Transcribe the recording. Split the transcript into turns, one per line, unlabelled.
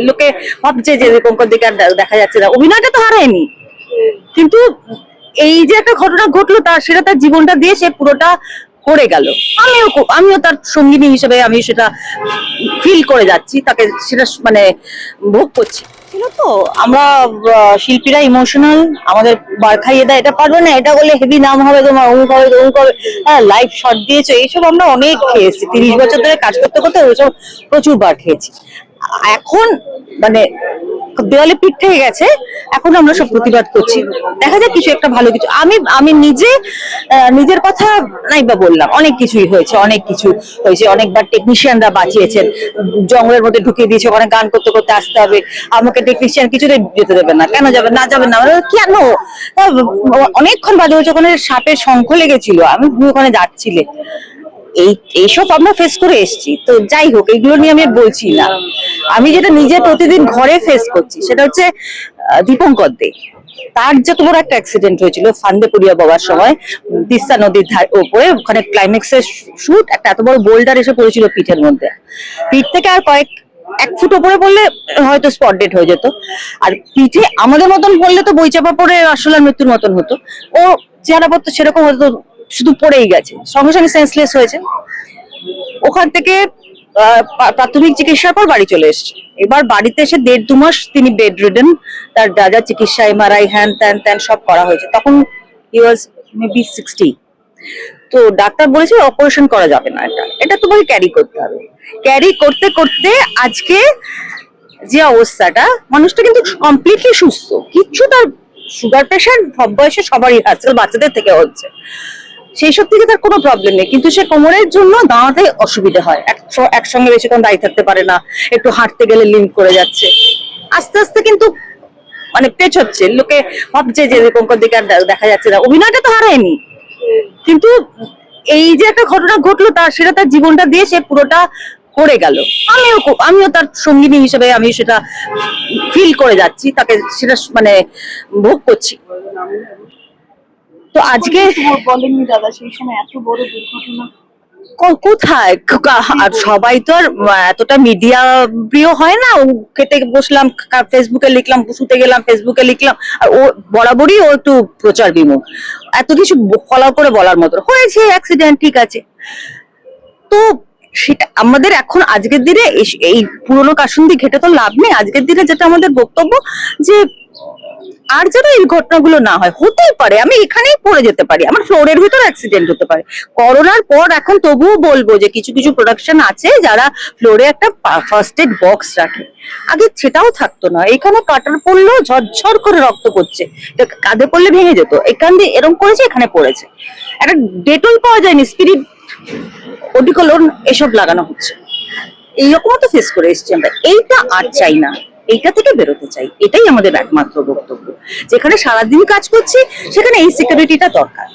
লোকে ভাবছে যে দীপঙ্কর দিকে আর দেখা যাচ্ছে না, অভিনয়টা তো হারায়নি, কিন্তু এই যে একটা ঘটনা ঘটলো সেটা তার জীবনটা দিয়ে সে পুরোটা করে গেল। আমিও তার সঙ্গিনী হিসেবে আমি সেটা ফিল করে যাচ্ছি, তাকে সেটা মানে ভোগ করছি। ছিল তো আমরা শিল্পীরা ইমোশনাল, আমাদের বার খাইয়ে দেয়, এটা পারবে না, এটা বলে হেভি নাম হবে তোমার, অমুক হবে তমুক হবে, হ্যাঁ লাইভ শট দিয়েছো, এইসব আমরা অনেক খেয়েছি 30 বছর ধরে কাজ করতে করতে, ওইসব প্রচুর বার খেয়েছি। এখন মানে দেওয়ালে পিঠ থেকে গেছে, এখন আমরা সব প্রতিবাদ করছি, দেখা যাক কিছু একটা ভালো কিছু। আমি নিজে নিজের কথা নাই বা বললাম, অনেক কিছুই হয়েছে, অনেক কিছু হয়েছে, অনেকবার টেকনিশিয়ানরা বাঁচিয়েছেন, জঙ্গলের মধ্যে ঢুকিয়ে দিয়েছে, ওখানে গান করতে করতে আসতে হবে, আমাকে টেকনিশিয়ান কিছুতেই যেতে দেবে না, কেন যাবে না, যাবে না, কেন, অনেকক্ষণ বাদে হয়েছে, ওখানে সাপের শঙ্খ লেগেছিল, আমি ওখানে যাচ্ছিলে, এইসব আমরা ফেস করে এসেছি। তো যাই হোক, এগুলো নিয়ে আমি বলছি না, আমি যেটা নিজে প্রতিদিন ঘরে ফেস করছি সেটা হচ্ছে দীপঙ্কর দে, তার যত বড় একটা অ্যাক্সিডেন্ট হয়েছিল ফান্দেপুরিয়া বাবার সময়, তিস্তা নদীর উপরে, ওখানে ক্লাইম্যাক্সের শুট, একটা এত বড় বোল্ডার এসে পড়েছিল পিঠের মধ্যে, পিঠ থেকে আর 1 ফুট উপরে পড়লে হয়তো স্পট ডেড হয়ে যেত, আর পিঠে আমাদের মতন পড়লে তো বই চাপা পড়ে আসলে মৃত্যুর মতন হতো, ও চেহারা পড়তো সেরকম হতো, শুধু পড়েই গেছে, সঙ্গে সঙ্গে সেন্সলেস হয়েছে, ওখান থেকে প্রাথমিক চিকিৎসার পর বাড়ি চলে এসেছে। এবার বাড়িতে এসে 1.5-2 মাস তিনি বেড রিডেন, তার যা যা চিকিৎসা এমআরআই হ্যান ত্যান সব করা হয়েছে, তখন হি ওয়াজ মেবি 60। তো ডাক্তার বলেছে অপারেশন করা যাবে না, এটা তোমাকে ক্যারি করতে হবে, ক্যারি করতে করতে আজকে যে অবস্থাটা, মানুষটা কিন্তু কমপ্লিটলি সুস্থ, কিচ্ছু তার সুগার প্রেশার সব বয়সে সবারই আছে, বাচ্চাদের থেকে হচ্ছে, সেই সব থেকে তার কোনো প্রবলেম নেই, কিন্তু সে কোমরের জন্য দাঁড়াতে অসুবিধা হয়, একসঙ্গে বেশিক্ষণ দাঁড়িয়ে থাকতে পারে না, একটু হাঁটতে গেলে লিম্প করে যাচ্ছে, আস্তে আস্তে কিন্তু মানে পেচ হচ্ছে, লোকে ভাবছে যে দীপঙ্কর দিকে আর দেখা যাচ্ছে না, অভিনয়টা তো হারায়নি, কিন্তু এই যে একটা ঘটনা ঘটলো সেটা তার জীবনটা দিয়ে সে পুরোটা করে গেল। আমিও তার সঙ্গিনী হিসেবে আমি সেটা ফিল করে যাচ্ছি, তাকে সেটা মানে ভোগ করছি। তো আজকে
বলেননি দাদা সেই সময় এত বড় দুর্ঘটনা
কোথায়, আর সবাই তো আর এতটা মিডিয়া প্রিয় হয় না, খেতে বসলাম ফেসবুকে লিখলাম, শুতে গেলাম ফেসবুকে লিখলাম, আর ও বরাবরই ও একটু প্রচার বিমুখ, এত কিছু ফলো করে বলার মতো হয়েছে অ্যাক্সিডেন্ট, ঠিক আছে, তো সেটা আমাদের এখন আজকের দিনে এই পুরোনো কাসুন্দি ঘেটে তো লাভ নেই, আজকের দিনে যেটা আমাদের বক্তব্য যে আর যেন এই ঘটনাগুলো না হয়, হতেই পারে, আমি এখানেই পড়ে যেতে পারি, আমার ফ্লোরের ভিতর অ্যাক্সিডেন্ট হতে পারে, করোনার পর এখন তবুও বলবো যে কিছু কিছু প্রোডাকশন আছে যারা ফ্লোরে একটা ফার্স্ট এড বক্স রাখে, আগে সেটাও থাকতো না, এখানে কাটার পড়লো ঝরঝর করে রক্ত পড়ছে, কাঁধে পড়লে ভেঙে যেত, এখান দিয়ে এরকম করেছে, এখানে পড়েছে, একটা ডেটল পাওয়া যায়নি, স্পিরিট ওডিকোলন এসব লাগানো হচ্ছে, এইরকমও তো ফেস করে এসেছি আমরা, এইটা আর চাই না, এইটা থেকে বেরোতে চাই, এটাই আমাদের একমাত্র বক্তব্য, যেখানে সারাদিন কাজ করছি সেখানে এই সিকিউরিটিটা দরকার।